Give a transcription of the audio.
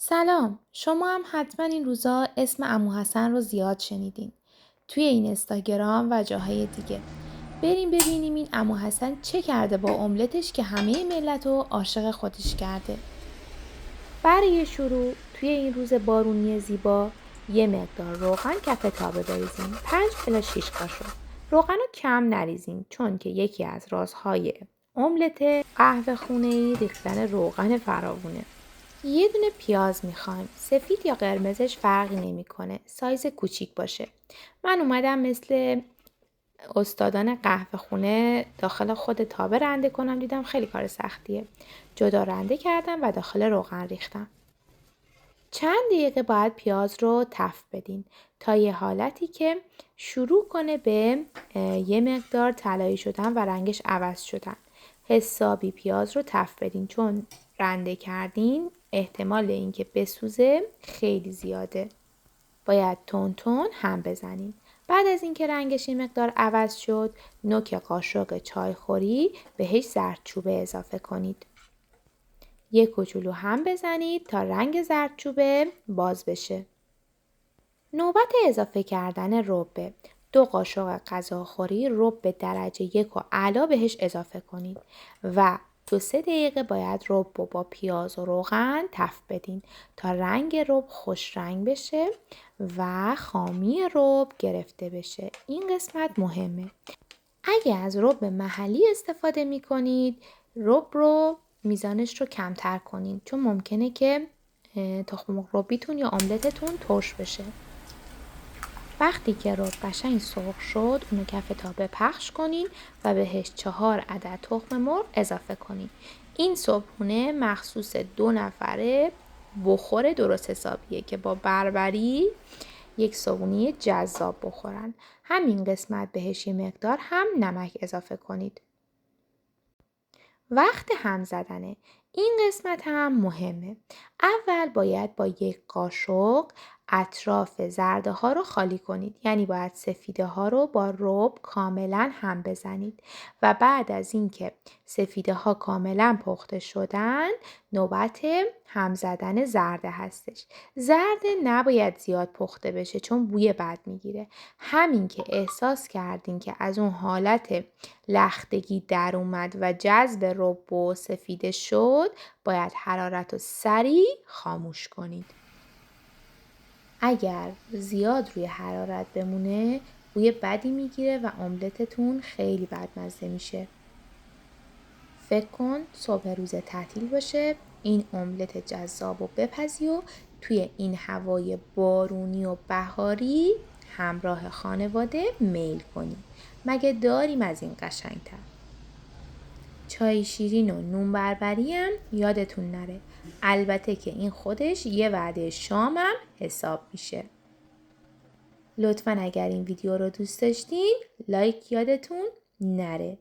سلام، شما هم حتما این روزا اسم عمو حسن رو زیاد شنیدین. توی این اینستاگرام و جاهای دیگه. بریم ببینیم این عمو حسن چه کرده با املتش که همه ملت رو عاشق خودش کرده. برای شروع توی این روز بارونی زیبا یه مقدار روغن کف تابه بریزین. 5 الی 6 قاشق. روغن رو کم نریزین چون که یکی از رازهای املت قهوه خونه‌ای ریختن روغن فراوونه. یه دونه پیاز میخوایم. سفید یا قرمزش فرقی نمیکنه. سایز کوچیک باشه. من اومدم مثل استادان قهوه خونه داخل خود تابه رنده کنم. دیدم خیلی کار سختیه. جدا رنده کردم و داخل روغن ریختم. چند دقیقه باید پیاز رو تفت بدین تا یه حالتی که شروع کنه به یه مقدار طلایی شدن و رنگش عوض شدن. حسابی پیاز رو تفت بدین چون رنده کردین احتمال اینکه بسوزه خیلی زیاده. باید تون تون هم بزنین. بعد از اینکه رنگش این مقدار عوض شد، نوک قاشق چایخوری بهش زردچوبه اضافه کنید. یک کوچولو هم بزنید تا رنگ زردچوبه باز بشه. نوبت اضافه کردن ربه. 2 قاشق غذاخوری رب درجه 1 و اعلی بهش اضافه کنید و 2-3 دقیقه باید رب رو با پیاز و روغن تفت بدین تا رنگ رب خوش رنگ بشه و خامی رب گرفته بشه. این قسمت مهمه. اگه از رب محلی استفاده می کنید رب رو میزانش رو کمتر کنید چون ممکنه که تخم مرغ ربیتون یا املتتون ترش بشه. وقتی که رب قشنگ سرخ شد اونو کف تابه پخش کنین و بهش 4 عدد تخم مرغ اضافه کنین. این صبحونه مخصوص 2 نفره بخور درست حسابیه که با بربری یک صبحونه جذاب بخورن. همین قسمت بهش یه مقدار هم نمک اضافه کنید. وقت هم زدنه. این قسمت هم مهمه. اول باید با یک قاشق اطراف زرده ها رو خالی کنید. یعنی باید سفیده ها رو با رب کاملا هم بزنید. و بعد از اینکه سفیده ها کاملا پخته شدن نوبت هم زدن زرده هستش. زرده نباید زیاد پخته بشه چون بوی بد میگیره. همین که احساس کردین که از اون حالت لختگی در اومد و جذب رب و سفیده شد باید حرارت رو سریع خاموش کنید. اگر زیاد روی حرارت بمونه بوی بدی میگیره و املتتون خیلی بدمزه میشه. فکر کن صبح روز تعطیل باشه این املت جذاب و بپزی و توی این هوای بارونی و بهاری همراه خانواده میل کنی. مگه داریم از این قشنگتر؟ چای شیرین و نون بربری هم یادتون نره. البته که این خودش یه وعده شامم حساب میشه. لطفاً اگر این ویدیو رو دوست داشتین لایک یادتون نره.